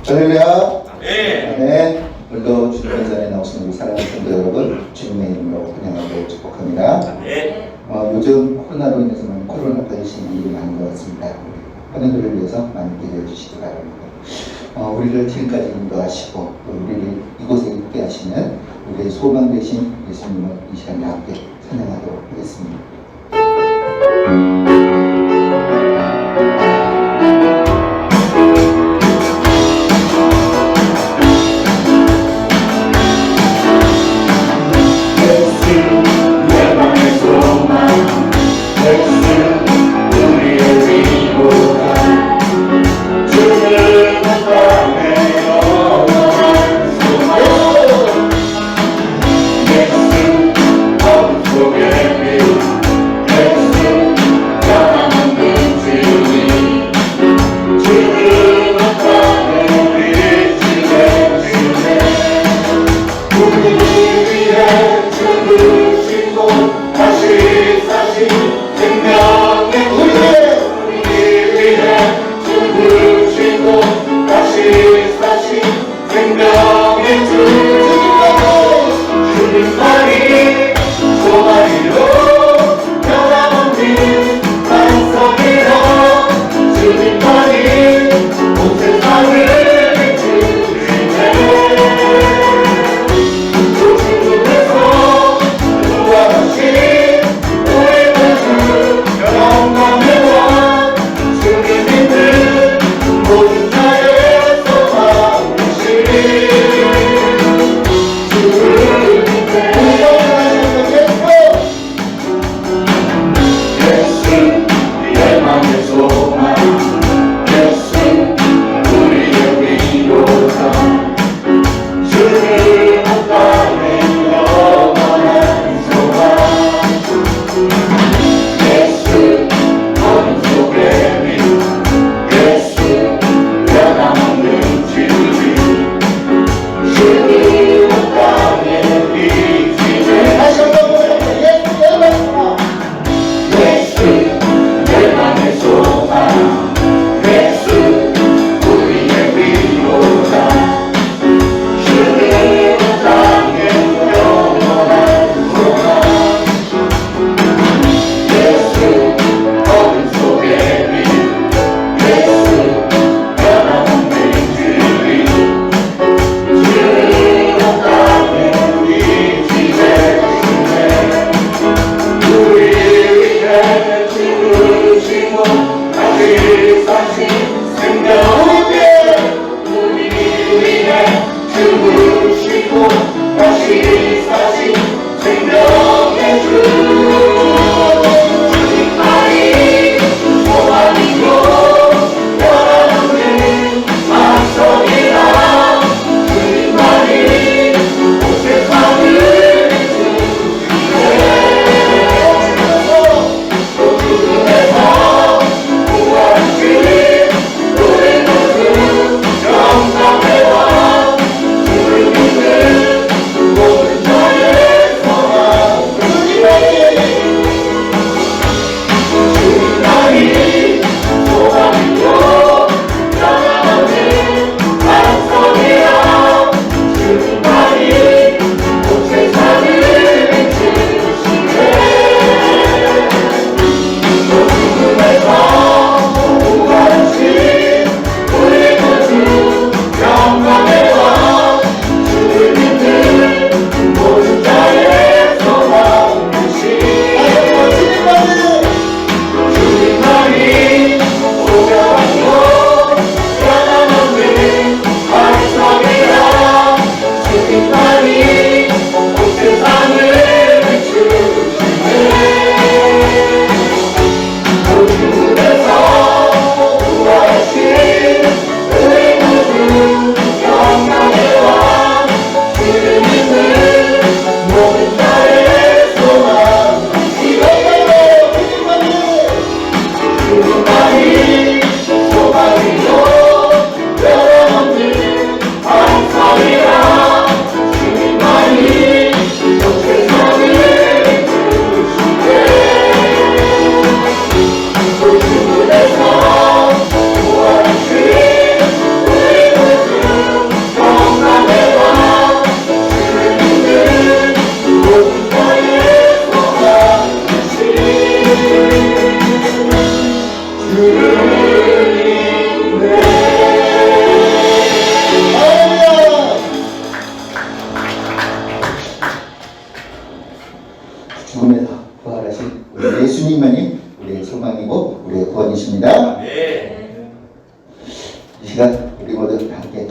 할렐루야. 네. 아멘. 오늘도 주님 전에 나오신 우리 사랑하는 성도 여러분, 주님의 이름으로 환영하고 축복합니다. 네. 요즘 코로나로 인해서 코로나 걸리시는 일이 많은 것 같습니다. 환영들을 위해서 많이 기도해 주시기 바랍니다. 우리를 지금까지 인도하시고 또 우리를 이곳에 있게 하시는 우리의 소망 되신 예수님을 이 시간에 함께 찬양하도록 하겠습니다.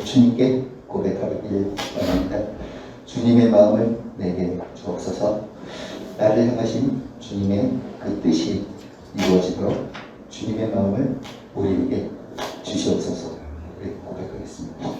주님께 고백하길 원합니다. 주님의 마음을 내게 주옵소서. 나를 향하신 주님의 그 뜻이 이루어지도록 주님의 마음을 우리에게 주시옵소서. 우리 고백하겠습니다.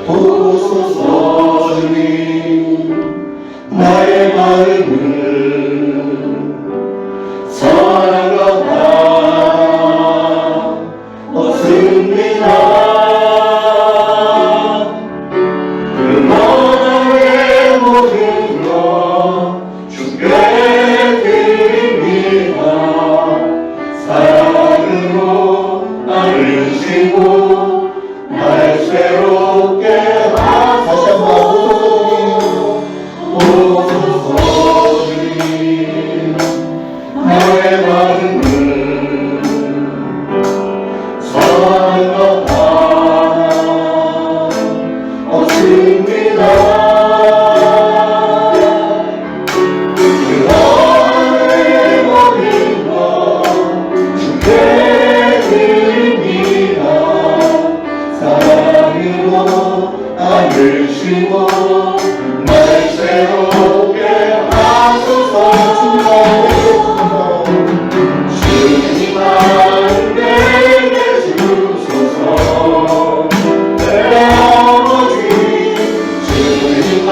보소서 주님 나의 마음을 사랑과 다 없습니다. 그 나의 모든 것 주께 드립니다. 사랑으로 나를 주시고 날 새롭게 다시 한번 오소서 주님 나의 마음을 사랑과 다 없습니다. 그 나의 모든 것 주께 드립니다. 사랑으로 나를 주시고 날 새롭게 하소서. 주님만 내게 주소서. 내 아버지 주님만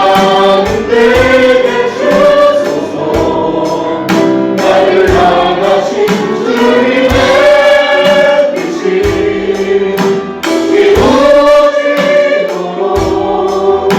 내게 주소서. 나를 향하신 주님의 뜻이 이루어지도록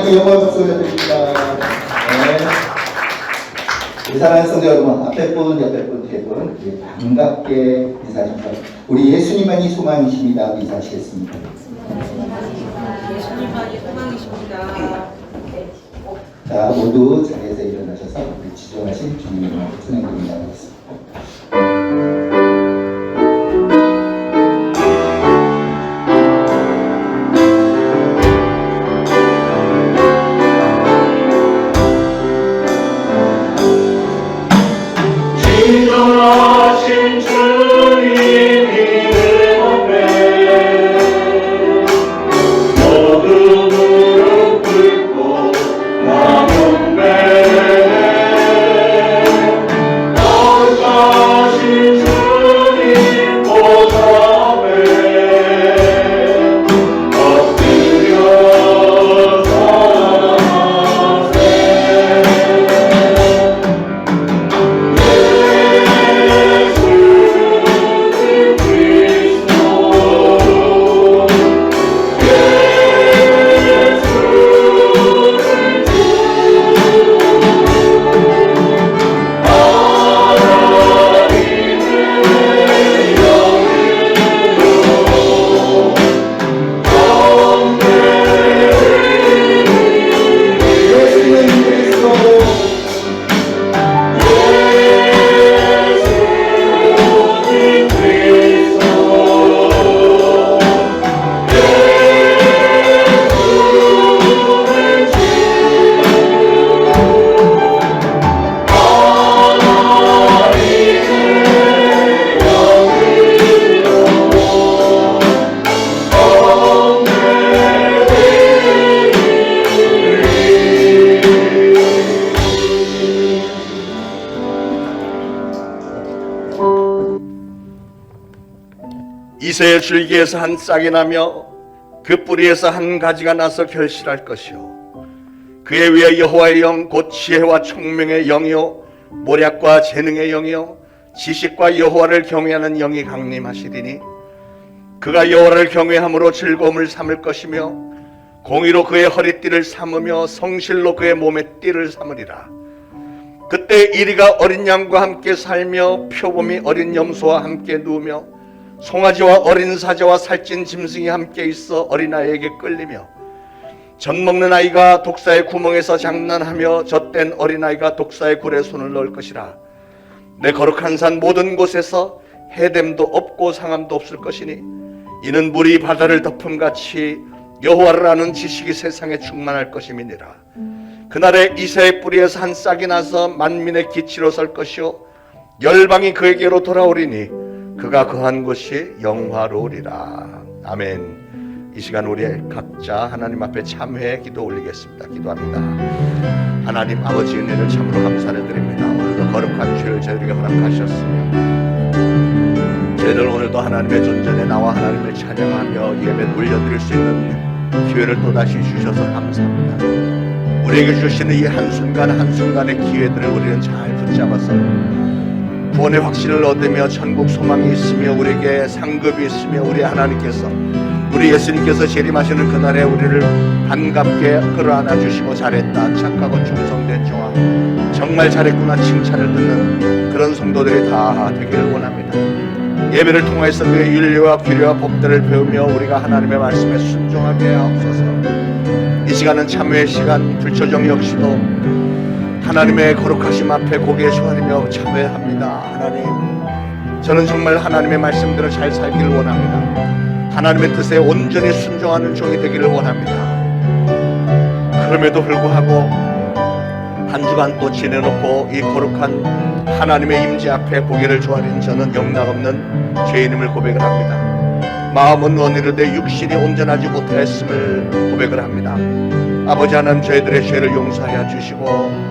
하나님께 영광 박수 올려드립니다. 네. 우리 사랑하는 성도 여러분, 앞에 분, 옆에 분, 뒤에 분, 우리 반갑게 인사하십시오. 우리 예수님만이 소망이십니다. 인사하시겠습니다. 예수님만이 소망이십니다. 자, 모두 자리에서 일어나셔서 우리 지존하신 주님의 이름으로 찬양드립니다. 지존하신 주님 이름 앞에 모두 무릎 꿇고 나경배 거룩하신 주님 보좌 앞에 엎드려 사랑하세. 이새의 줄기에서 한 싹이 나며 그 뿌리에서 한 가지가 나서 결실할 것이요 그에 위에 여호와의 영 곧 지혜와 총명의 영이요 모략과 재능의 영이요 지식과 여호와를 경외하는 영이 강림하시리니 그가 여호와를 경외함으로 즐거움을 삼을 것이며 공의로 그의 허리띠를 삼으며 성실로 그의 몸의 띠를 삼으리라. 그때 이리가 어린 양과 함께 살며 표범이 어린 염소와 함께 누우며 송아지와 어린 사자와 살찐 짐승이 함께 있어 어린아이에게 끌리며 젖 먹는 아이가 독사의 구멍에서 장난하며 젖된 어린아이가 독사의 굴에 손을 넣을 것이라. 내 거룩한 산 모든 곳에서 해됨도 없고 상함도 없을 것이니 이는 물이 바다를 덮음같이 여호와를 아는 지식이 세상에 충만할 것임이니라. 그날에 이새의 뿌리에서 한 싹이 나서 만민의 기치로 설 것이요 열방이 그에게로 돌아오리니 그가 거한 곳이 영화로우리라. 아멘. 이 시간 우리 각자 하나님 앞에 참회의 기도 올리겠습니다. 기도합니다. 하나님 아버지 은혜를 참으로 감사를 드립니다. 오늘도 거룩한 주를 저희에게 허락하셨으며 저희들 오늘도 하나님의 존전에 나와 하나님을 찬양하며 예배 올려드릴 수 있는 기회를 또다시 주셔서 감사합니다. 우리에게 주시는 이 한순간 한순간의 기회들을 우리는 잘 붙잡아서 구원의 확신을 얻으며 천국 소망이 있으며 우리에게 상급이 있으며 우리 하나님께서 우리 예수님께서 재림하시는 그날에 우리를 반갑게 끌어안아 주시고 잘했다 착하고 충성된 종아 정말 잘했구나 칭찬을 듣는 그런 성도들이 다 되기를 원합니다. 예배를 통해서 그의 윤리와 규례와 법들을 배우며 우리가 하나님의 말씀에 순종하게 하옵소서. 이 시간은 참회의 시간. 불초정 역시도 하나님의 거룩하심 앞에 고개 조아리며 참회합니다. 하나님, 저는 정말 하나님의 말씀대로 잘 살기를 원합니다. 하나님의 뜻에 온전히 순종하는 종이 되기를 원합니다. 그럼에도 불구하고 한 주간 또 지내놓고 이 거룩한 하나님의 임재 앞에 고개를 조아린 저는 영락없는 죄인임을 고백을 합니다. 마음은 원이르되 육신이 온전하지 못하였음을 고백을 합니다. 아버지 하나님, 저희들의 죄를 용서하여 주시고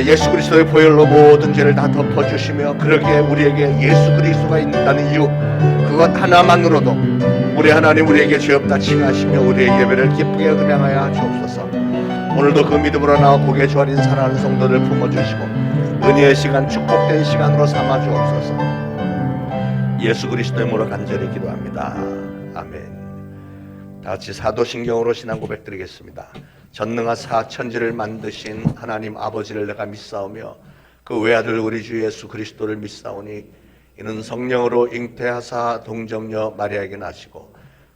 예수 그리스도의 보혈로 모든 죄를 다 덮어주시며 그러기에 우리에게 예수 그리스도가 있다는 이유 그것 하나만으로도 우리 하나님 우리에게 죄 없다 칭하시며 우리의 예배를 기쁘게 음양하여 주옵소서. 오늘도 그 믿음으로 나와 고개 조아린 사랑하는 성도들 품어주시고 은혜의 시간 축복된 시간으로 삼아 주옵소서. 예수 그리스도의 이름으로 간절히 기도합니다. 아멘. 다 같이 사도신경으로 신앙 고백 드리겠습니다. 전능하사 천지를 만드신 하나님 아버지를 내가 믿사오며 그 외아들 우리 주 예수 그리스도를 믿사오니 이는 성령으로 잉태하사 동정녀 마리아에게 나시고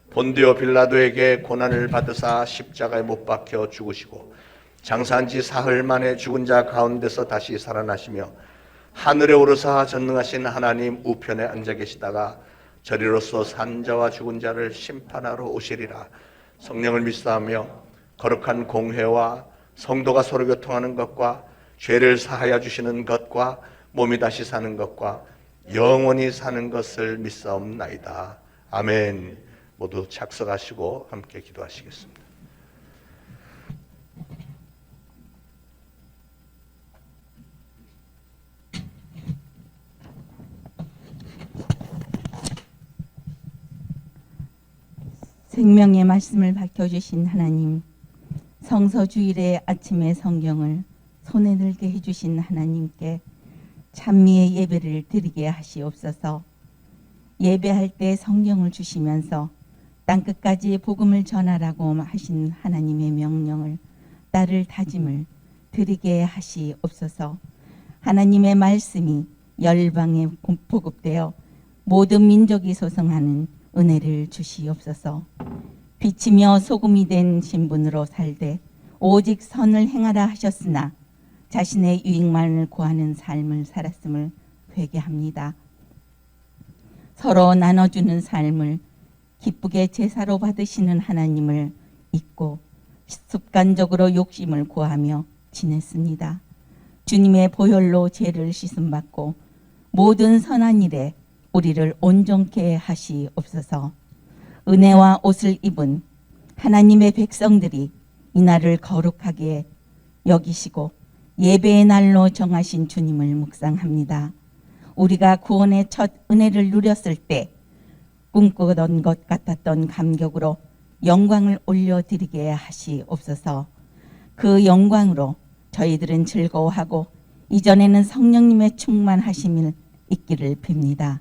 본디오 빌라도에게 고난을 받으사 십자가에 못 박혀 죽으시고 장사한 지 사흘 만에 죽은 자 가운데서 다시 살아나시며 하늘에 오르사 전능하신 하나님 우편에 앉아 계시다가 저리로서 산 자와 죽은 자를 심판하러 오시리라. 성령을 믿사하며 거룩한 공회와 성도가 서로 교통하는 것과 죄를 사하여 주시는 것과 몸이 다시 사는 것과 영원히 사는 것을 믿사옵나이다. 아멘. 모두 착석하시고 함께 기도하시겠습니다. 생명의 말씀을 밝혀주신 하나님, 성서주일의 아침의 성경을 손에 들게 해주신 하나님께 찬미의 예배를 드리게 하시옵소서. 예배할 때 성경을 주시면서 땅끝까지 복음을 전하라고 하신 하나님의 명령을 따를 다짐을 드리게 하시옵소서. 하나님의 말씀이 열방에 보급되어 모든 민족이 소성하는 은혜를 주시옵소서. 빛이며 소금이 된 신분으로 살되 오직 선을 행하라 하셨으나 자신의 유익만을 구하는 삶을 살았음을 회개합니다. 서로 나눠주는 삶을 기쁘게 제사로 받으시는 하나님을 잊고 습관적으로 욕심을 구하며 지냈습니다. 주님의 보혈로 죄를 씻음받고 모든 선한 일에 우리를 온전케 하시옵소서. 은혜와 옷을 입은 하나님의 백성들이 이 날을 거룩하게 여기시고 예배의 날로 정하신 주님을 묵상합니다. 우리가 구원의 첫 은혜를 누렸을 때 꿈꾸던 것 같았던 감격으로 영광을 올려드리게 하시옵소서. 그 영광으로 저희들은 즐거워하고 이전에는 성령님의 충만하심을 있기를 빕니다.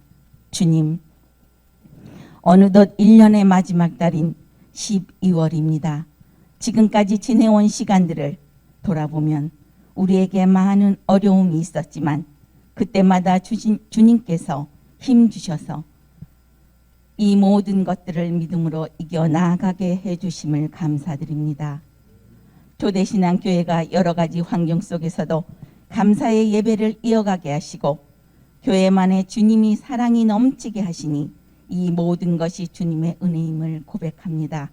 주님, 어느덧 1년의 마지막 달인 12월입니다. 지금까지 지내온 시간들을 돌아보면 우리에게 많은 어려움이 있었지만 그때마다 주님께서 힘주셔서 이 모든 것들을 믿음으로 이겨나가게 해주심을 감사드립니다. 교대신앙교회가 여러 가지 환경 속에서도 감사의 예배를 이어가게 하시고 교회만의 주님이 사랑이 넘치게 하시니 이 모든 것이 주님의 은혜임을 고백합니다.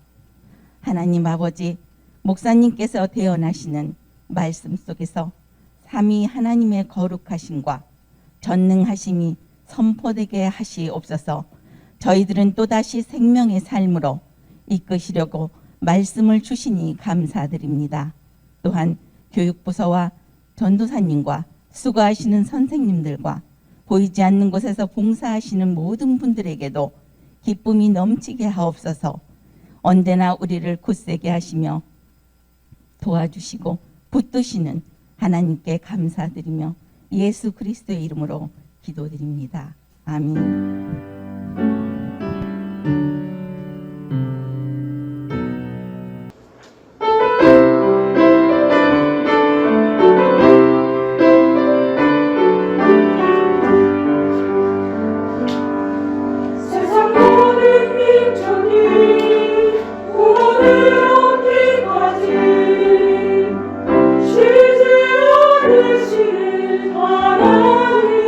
하나님 아버지, 목사님께서 대언하시는 말씀 속에서 삼위 하나님의 거룩하심과 전능하심이 선포되게 하시옵소서. 저희들은 또다시 생명의 삶으로 이끄시려고 말씀을 주시니 감사드립니다. 또한 교육부서와 전도사님과 수고하시는 선생님들과 보이지 않는 곳에서 봉사하시는 모든 분들에게도 기쁨이 넘치게 하옵소서. 언제나 우리를 굳세게 하시며 도와주시고 붙드시는 하나님께 감사드리며 예수 그리스도의 이름으로 기도드립니다. 아멘. 세상 모든 민족이 구원을 얻기까지 쉬지 않으시는 하나님,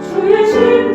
주의 신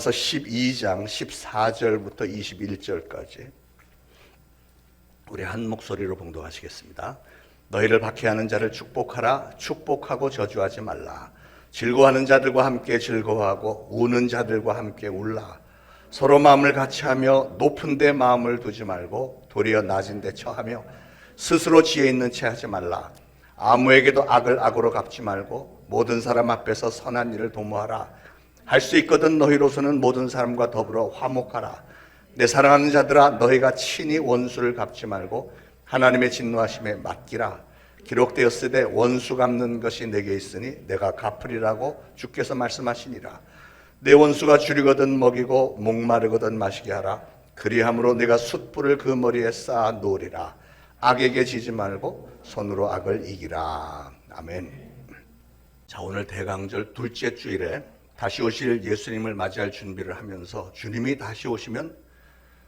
로마서 12장 14절부터 21절까지 우리 한 목소리로 봉독하시겠습니다. 너희를 박해하는 자를 축복하라. 축복하고 저주하지 말라. 즐거워하는 자들과 함께 즐거워하고 우는 자들과 함께 울라. 서로 마음을 같이하며 높은 데 마음을 두지 말고 도리어 낮은 데 처하며 스스로 지혜 있는 채 하지 말라. 아무에게도 악을 악으로 갚지 말고 모든 사람 앞에서 선한 일을 도모하라. 할 수 있거든 너희로서는 모든 사람과 더불어 화목하라. 내 사랑하는 자들아, 너희가 친히 원수를 갚지 말고 하나님의 진노하심에 맡기라. 기록되었으되 원수 갚는 것이 내게 있으니 내가 갚으리라고 주께서 말씀하시니라. 내 원수가 줄이거든 먹이고 목마르거든 마시게 하라. 그리함으로 내가 숯불을 그 머리에 쌓아 놓으리라. 악에게 지지 말고 손으로 악을 이기라. 아멘. 자, 오늘 대강절 둘째 주일에 다시 오실 예수님을 맞이할 준비를 하면서 주님이 다시 오시면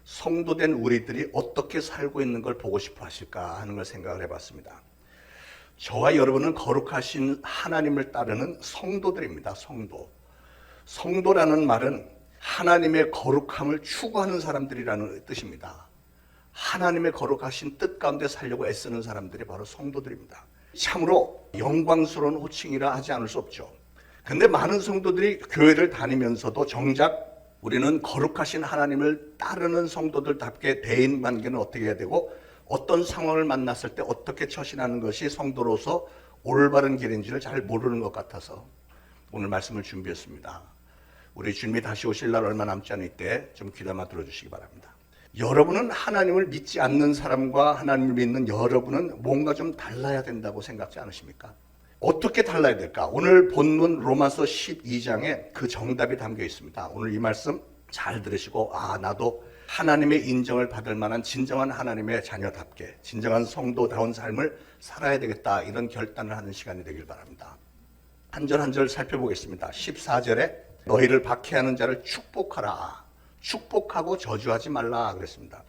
성도된 우리들이 어떻게 살고 있는 걸 보고 싶어 하실까 하는 걸 생각을 해봤습니다. 저와 여러분은 거룩하신 하나님을 따르는 성도들입니다. 성도라는 말은 하나님의 거룩함을 추구하는 사람들이라는 뜻입니다. 하나님의 거룩하신 뜻 가운데 살려고 애쓰는 사람들이 바로 성도들입니다. 참으로 영광스러운 호칭이라 하지 않을 수 없죠. 근데 많은 성도들이 교회를 다니면서도 정작 우리는 거룩하신 하나님을 따르는 성도들답게 대인관계는 어떻게 해야 되고 어떤 상황을 만났을 때 어떻게 처신하는 것이 성도로서 올바른 길인지를 잘 모르는 것 같아서 오늘 말씀을 준비했습니다. 우리 주님이 다시 오실 날 얼마 남지 않을 때 좀 귀담아 들어주시기 바랍니다. 여러분은 하나님을 믿지 않는 사람과 하나님을 믿는 여러분은 뭔가 좀 달라야 된다고 생각지 않으십니까? 어떻게 달라야 될까? 오늘 본문 로마서 12장에 그 정답이 담겨 있습니다. 오늘 이 말씀 잘 들으시고 나도 하나님의 인정을 받을 만한 진정한 하나님의 자녀답게 진정한 성도다운 삶을 살아야 되겠다, 이런 결단을 하는 시간이 되길 바랍니다. 한 절 한 절 살펴보겠습니다. 14절에 너희를 박해하는 자를 축복하라. 축복하고 저주하지 말라 그랬습니다.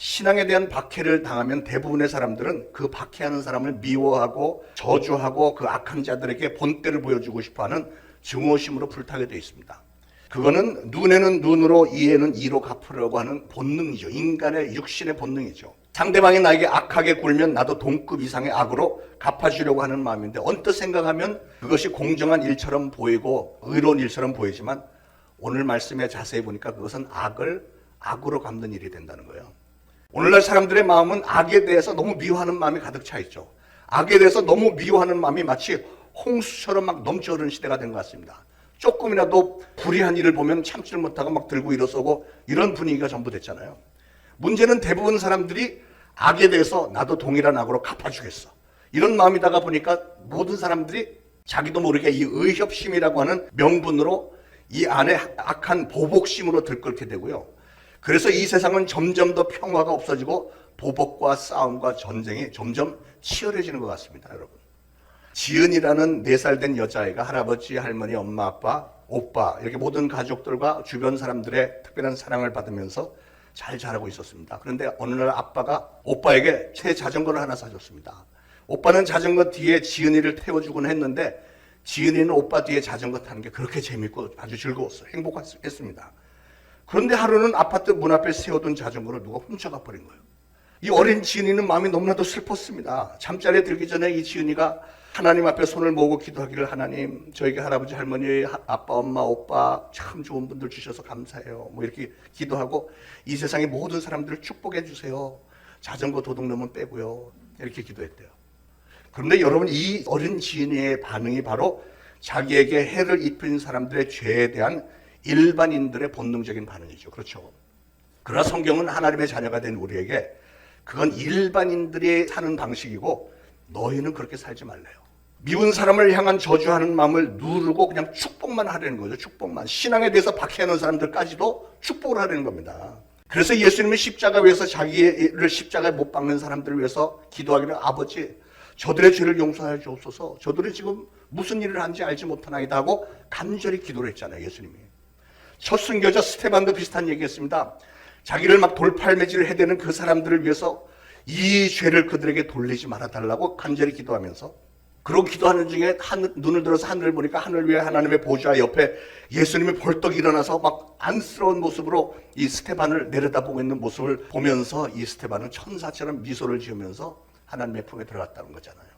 신앙에 대한 박해를 당하면 대부분의 사람들은 그 박해하는 사람을 미워하고 저주하고 그 악한 자들에게 본때를 보여주고 싶어하는 증오심으로 불타게 되어 있습니다. 그거는 눈에는 눈으로 이에는 이로 갚으려고 하는 본능이죠. 인간의 육신의 본능이죠. 상대방이 나에게 악하게 굴면 나도 동급 이상의 악으로 갚아주려고 하는 마음인데 언뜻 생각하면 그것이 공정한 일처럼 보이고 의로운 일처럼 보이지만 오늘 말씀에 자세히 보니까 그것은 악을 악으로 갚는 일이 된다는 거예요. 오늘날 사람들의 마음은 악에 대해서 너무 미워하는 마음이 가득 차 있죠. 악에 대해서 너무 미워하는 마음이 마치 홍수처럼 막 넘쳐 흐르는 시대가 된 것 같습니다. 조금이라도 불의한 일을 보면 참지를 못하고 막 들고 일어서고 이런 분위기가 전부 됐잖아요. 문제는 대부분 사람들이 악에 대해서 나도 동일한 악으로 갚아주겠어, 이런 마음이다가 보니까 모든 사람들이 자기도 모르게 이 의협심이라고 하는 명분으로 이 안에 악한 보복심으로 들끓게 되고요. 그래서 이 세상은 점점 더 평화가 없어지고 보복과 싸움과 전쟁이 점점 치열해지는 것 같습니다. 여러분, 지은이라는 4살 된 여자아이가 할아버지, 할머니, 엄마, 아빠, 오빠 이렇게 모든 가족들과 주변 사람들의 특별한 사랑을 받으면서 잘 자라고 있었습니다. 그런데 어느 날 아빠가 오빠에게 새 자전거를 하나 사줬습니다. 오빠는 자전거 뒤에 지은이를 태워주곤 했는데 지은이는 오빠 뒤에 자전거 타는 게 그렇게 재밌고 아주 즐거웠어요. 행복했습니다. 그런데 하루는 아파트 문 앞에 세워둔 자전거를 누가 훔쳐가 버린 거예요. 이 어린 지은이는 마음이 너무나도 슬펐습니다. 잠자리에 들기 전에 이 지은이가 하나님 앞에 손을 모으고 기도하기를, 하나님, 저에게 할아버지, 할머니, 아빠, 엄마, 오빠 참 좋은 분들 주셔서 감사해요, 뭐 이렇게 기도하고 이 세상의 모든 사람들을 축복해 주세요, 자전거 도둑놈은 빼고요, 이렇게 기도했대요. 그런데 여러분, 이 어린 지은이의 반응이 바로 자기에게 해를 입힌 사람들의 죄에 대한 일반인들의 본능적인 반응이죠. 그렇죠. 그러나 성경은 하나님의 자녀가 된 우리에게 그건 일반인들이 사는 방식이고 너희는 그렇게 살지 말래요. 미운 사람을 향한 저주하는 마음을 누르고 그냥 축복만 하려는 거죠. 축복만. 신앙에 대해서 박해하는 사람들까지도 축복을 하려는 겁니다. 그래서 예수님은 십자가 위에서 자기를 십자가에 못 박는 사람들을 위해서 기도하기를, 아버지, 저들의 죄를 용서하여 주옵소서, 저들이 지금 무슨 일을 하는지 알지 못하나이다 하고 간절히 기도를 했잖아요. 예수님이. 첫 순교자 스테반도 비슷한 얘기했습니다. 자기를 막 돌팔매질을 해대는 그 사람들을 위해서 이 죄를 그들에게 돌리지 말아달라고 간절히 기도하면서 그러고 기도하는 중에 눈을 들어서 하늘을 보니까 하늘 위에 하나님의 보좌 옆에 예수님이 벌떡 일어나서 막 안쓰러운 모습으로 이 스테반을 내려다보고 있는 모습을 보면서 이 스테반은 천사처럼 미소를 지으면서 하나님의 품에 들어갔다는 거잖아요.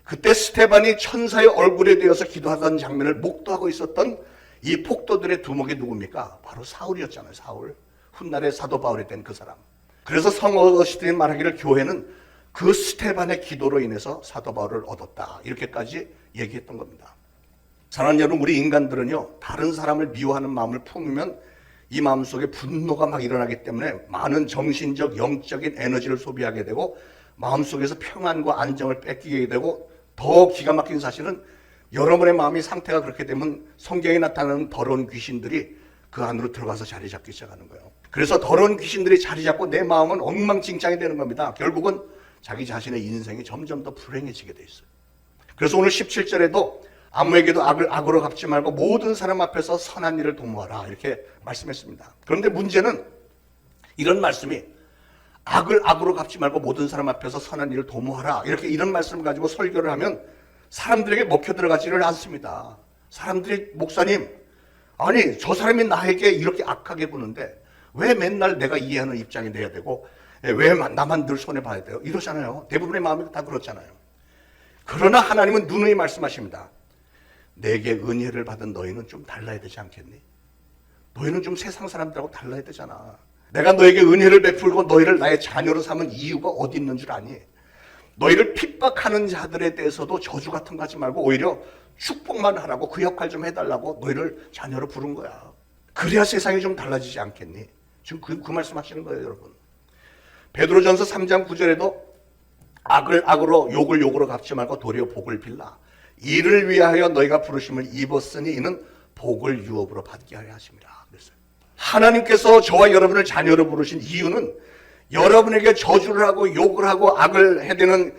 그때 스테반이 천사의 얼굴에 대어서 기도하던 장면을 목도하고 있었던 이 폭도들의 두목이 누굽니까? 바로 사울이었잖아요. 사울. 훗날에 사도 바울이 된 그 사람. 그래서 성어시들이 말하기를 교회는 그 스테반의 기도로 인해서 사도 바울을 얻었다. 이렇게까지 얘기했던 겁니다. 사랑하는 여러분, 우리 인간들은요, 다른 사람을 미워하는 마음을 품으면 이 마음속에 분노가 막 일어나기 때문에 많은 정신적, 영적인 에너지를 소비하게 되고 마음속에서 평안과 안정을 뺏기게 되고 더 기가 막힌 사실은 여러분의 마음이 상태가 그렇게 되면 성경에 나타나는 더러운 귀신들이 그 안으로 들어가서 자리 잡기 시작하는 거예요. 그래서 더러운 귀신들이 자리 잡고 내 마음은 엉망진창이 되는 겁니다. 결국은 자기 자신의 인생이 점점 더 불행해지게 돼 있어요. 그래서 오늘 17절에도 아무에게도 악을 악으로 갚지 말고 모든 사람 앞에서 선한 일을 도모하라 이렇게 말씀했습니다. 그런데 문제는 이런 말씀이 악을 악으로 갚지 말고 모든 사람 앞에서 선한 일을 도모하라 이렇게 이런 말씀을 가지고 설교를 하면 사람들에게 먹혀 들어가지를 않습니다. 사람들이 목사님 아니 저 사람이 나에게 이렇게 악하게 구는데 왜 맨날 내가 이해하는 입장이 돼야 되고 왜 나만 늘 손해봐야 돼요? 이러잖아요. 대부분의 마음이 다 그렇잖아요. 그러나 하나님은 누누이 말씀하십니다. 내게 은혜를 받은 너희는 좀 달라야 되지 않겠니? 너희는 좀 세상 사람들하고 달라야 되잖아. 내가 너에게 은혜를 베풀고 너희를 나의 자녀로 삼은 이유가 어디 있는 줄 아니? 너희를 핍박하는 자들에 대해서도 저주 같은 거 하지 말고 오히려 축복만 하라고 그 역할 좀 해달라고 너희를 자녀로 부른 거야. 그래야 세상이 좀 달라지지 않겠니? 지금 그 말씀 하시는 거예요, 여러분. 베드로전서 3장 9절에도 악을 악으로 욕을 욕으로 갚지 말고 도리어 복을 빌라. 이를 위하여 너희가 부르심을 입었으니 이는 복을 유업으로 받게 하려 하심이라. 그랬어요. 하나님께서 저와 여러분을 자녀로 부르신 이유는 여러분에게 저주를 하고 욕을 하고 악을 해대는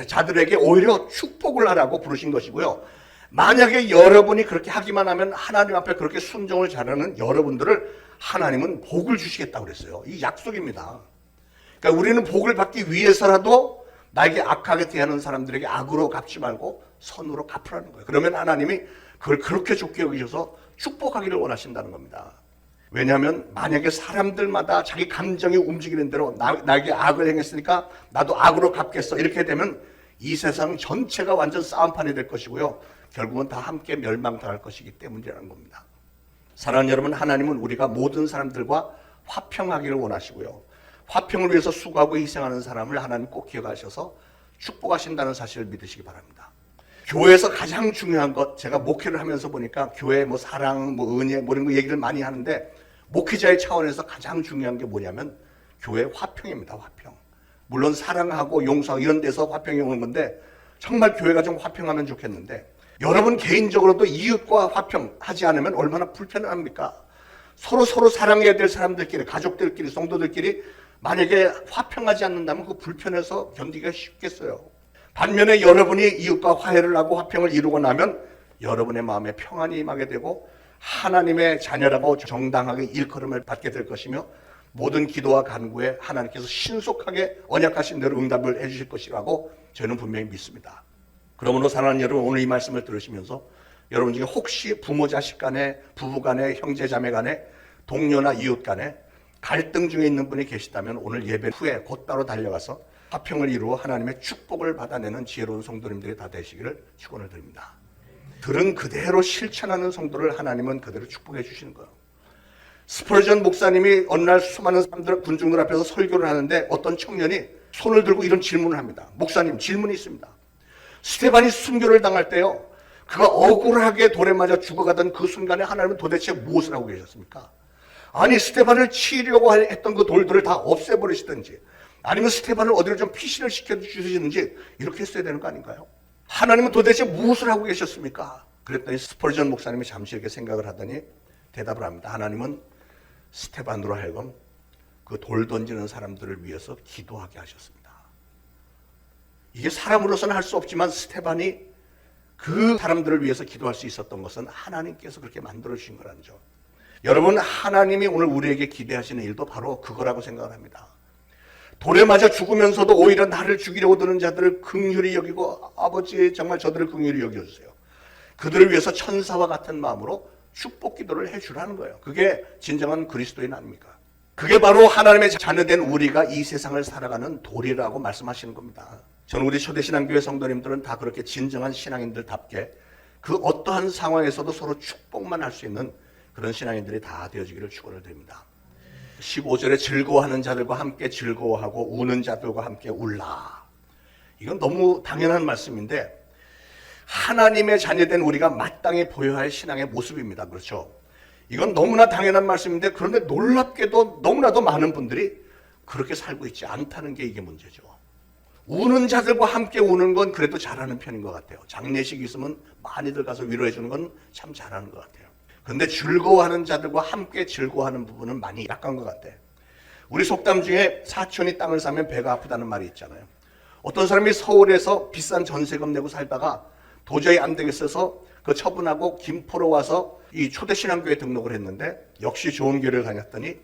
자들에게 오히려 축복을 하라고 부르신 것이고요. 만약에 여러분이 그렇게 하기만 하면 하나님 앞에 그렇게 순종을 잘하는 여러분들을 하나님은 복을 주시겠다고 그랬어요. 이 약속입니다. 그러니까 우리는 복을 받기 위해서라도 나에게 악하게 대하는 사람들에게 악으로 갚지 말고 선으로 갚으라는 거예요. 그러면 하나님이 그걸 그렇게 좋게 여기셔서 축복하기를 원하신다는 겁니다. 왜냐하면 만약에 사람들마다 자기 감정이 움직이는 대로 나에게 악을 행했으니까 나도 악으로 갚겠어 이렇게 되면 이 세상 전체가 완전 싸움판이 될 것이고요. 결국은 다 함께 멸망당할 것이기 때문이라는 겁니다. 사랑하는 여러분, 하나님은 우리가 모든 사람들과 화평하기를 원하시고요. 화평을 위해서 수고하고 희생하는 사람을 하나님 꼭 기억하셔서 축복하신다는 사실을 믿으시기 바랍니다. 교회에서 가장 중요한 것, 제가 목회를 하면서 보니까 교회 뭐 사랑, 뭐 은혜, 뭐 이런 거 얘기를 많이 하는데 목회자의 차원에서 가장 중요한 게 뭐냐면 교회 화평입니다. 화평. 물론 사랑하고 용서하고 이런 데서 화평이 오는 건데 정말 교회가 좀 화평하면 좋겠는데 여러분 개인적으로도 이웃과 화평하지 않으면 얼마나 불편합니까? 서로 사랑해야 될 사람들끼리, 가족들끼리, 성도들끼리 만약에 화평하지 않는다면 그 불편해서 견디기가 쉽겠어요. 반면에 여러분이 이웃과 화해를 하고 화평을 이루고 나면 여러분의 마음에 평안이 임하게 되고 하나님의 자녀라고 정당하게 일컬음을 받게 될 것이며 모든 기도와 간구에 하나님께서 신속하게 언약하신 대로 응답을 해주실 것이라고 저는 분명히 믿습니다. 그러므로 사랑하는 여러분, 오늘 이 말씀을 들으시면서 여러분 중에 혹시 부모 자식 간에, 부부 간에, 형제 자매 간에, 동료나 이웃 간에 갈등 중에 있는 분이 계시다면 오늘 예배 후에 곧바로 달려가서 화평을 이루어 하나님의 축복을 받아내는 지혜로운 성도님들이 다 되시기를 축원을 드립니다. 들은 그대로 실천하는 성도를 하나님은 그대로 축복해 주시는 거예요. 스펄전 목사님이 어느 날 수많은 사람들, 군중들 앞에서 설교를 하는데 어떤 청년이 손을 들고 이런 질문을 합니다. 목사님, 질문이 있습니다. 스테반이 순교를 당할 때요, 그가 억울하게 돌에 맞아 죽어가던 그 순간에 하나님은 도대체 무엇을 하고 계셨습니까? 아니 스테반을 치려고 했던 그 돌들을 다 없애버리시든지 아니면 스테반을 어디로 좀 피신을 시켜주시든지 이렇게 했어야 되는 거 아닌가요? 하나님은 도대체 무엇을 하고 계셨습니까? 그랬더니 스펄전 목사님이 잠시 이렇게 생각을 하더니 대답을 합니다. 하나님은 스테반으로 하여금 그 돌 던지는 사람들을 위해서 기도하게 하셨습니다. 이게 사람으로서는 할 수 없지만 스테반이 그 사람들을 위해서 기도할 수 있었던 것은 하나님께서 그렇게 만들어주신 거라는 점. 여러분, 하나님이 오늘 우리에게 기대하시는 일도 바로 그거라고 생각을 합니다. 돌에 맞아 죽으면서도 오히려 나를 죽이려고 드는 자들을 긍휼히 여기고 아버지 정말 저들을 긍휼히 여겨주세요. 그들을 위해서 천사와 같은 마음으로 축복 기도를 해주라는 거예요. 그게 진정한 그리스도인 아닙니까? 그게 바로 하나님의 자녀된 우리가 이 세상을 살아가는 도리라고 말씀하시는 겁니다. 저는 우리 초대신앙교회 성도님들은 다 그렇게 진정한 신앙인들답게 그 어떠한 상황에서도 서로 축복만 할 수 있는 그런 신앙인들이 다 되어지기를 축원을 드립니다. 15절에 즐거워하는 자들과 함께 즐거워하고 우는 자들과 함께 울라. 이건 너무 당연한 말씀인데 하나님의 자녀된 우리가 마땅히 보여야 할 신앙의 모습입니다. 그렇죠? 이건 너무나 당연한 말씀인데 그런데 놀랍게도 너무나도 많은 분들이 그렇게 살고 있지 않다는 게 이게 문제죠. 우는 자들과 함께 우는 건 그래도 잘하는 편인 것 같아요. 장례식 있으면 많이들 가서 위로해 주는 건 참 잘하는 것 같아요. 그런데 즐거워하는 자들과 함께 즐거워하는 부분은 많이 약한 것 같아요. 우리 속담 중에 사촌이 땅을 사면 배가 아프다는 말이 있잖아요. 어떤 사람이 서울에서 비싼 전세금 내고 살다가 도저히 안 되겠어서 그 처분하고 김포로 와서 이 초대신앙교회 등록을 했는데 역시 좋은 교회를 다녔더니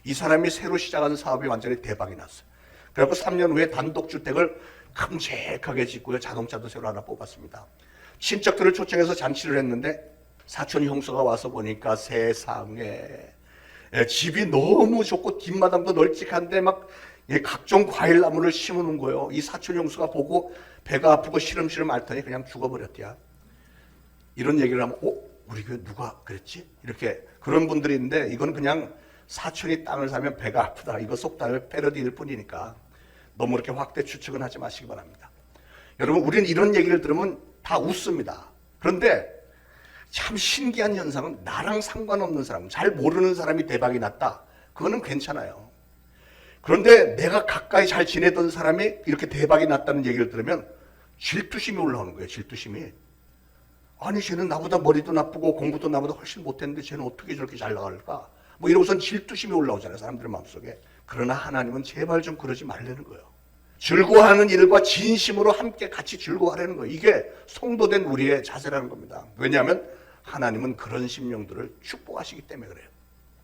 이 사람이 새로 시작한 사업이 완전히 대박이 났어요. 그래서 3년 후에 단독주택을 큼직하게 짓고요. 자동차도 새로 하나 뽑았습니다. 친척들을 초청해서 잔치를 했는데 사촌 형수가 와서 보니까 세상에 집이 너무 좋고 뒷마당도 널찍한데 막 각종 과일나무를 심어놓은 거예요. 이 사촌 형수가 보고 배가 아프고 시름시름 앓더니 그냥 죽어버렸대요. 이런 얘기를 하면 우리 교회 누가 그랬지? 이렇게 그런 분들이 있는데 이건 그냥 사촌이 땅을 사면 배가 아프다. 이거 속담의 패러디일 뿐이니까 너무 그렇게 확대 추측은 하지 마시기 바랍니다. 여러분 우리는 이런 얘기를 들으면 다 웃습니다. 그런데 참 신기한 현상은 나랑 상관없는 사람, 잘 모르는 사람이 대박이 났다. 그거는 괜찮아요. 그런데 내가 가까이 잘 지내던 사람이 이렇게 대박이 났다는 얘기를 들으면 질투심이 올라오는 거예요. 질투심이. 아니 쟤는 나보다 머리도 나쁘고 공부도 나보다 훨씬 못했는데 쟤는 어떻게 저렇게 잘 나갈까? 뭐 이러고선 질투심이 올라오잖아요. 사람들의 마음속에. 그러나 하나님은 제발 좀 그러지 말라는 거예요. 즐거워하는 일과 진심으로 함께 같이 즐거워하라는 거예요. 이게 성도된 우리의 자세라는 겁니다. 왜냐하면 하나님은 그런 심령들을 축복하시기 때문에 그래요.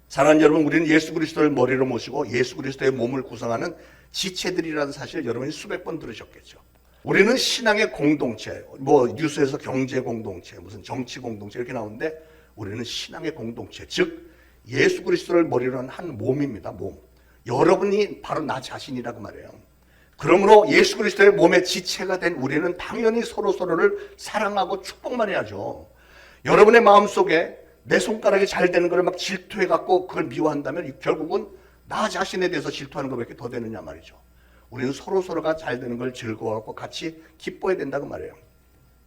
사랑하는 여러분, 우리는 예수 그리스도를 머리로 모시고 예수 그리스도의 몸을 구성하는 지체들이라는 사실 여러분이 수백 번 들으셨겠죠. 우리는 신앙의 공동체, 뭐 뉴스에서 경제 공동체, 무슨 정치 공동체 이렇게 나오는데 우리는 신앙의 공동체, 즉 예수 그리스도를 머리로 한 몸입니다. 몸. 여러분이 바로 나 자신이라고 말해요. 그러므로 예수 그리스도의 몸의 지체가 된 우리는 당연히 서로서로를 사랑하고 축복만 해야죠. 여러분의 마음속에 내 손가락이 잘 되는 걸 막 질투해갖고 그걸 미워한다면 결국은 나 자신에 대해서 질투하는 것밖에 더 되느냐 말이죠. 우리는 서로서로가 잘 되는 걸 즐거워하고 같이 기뻐해야 된다고 말해요.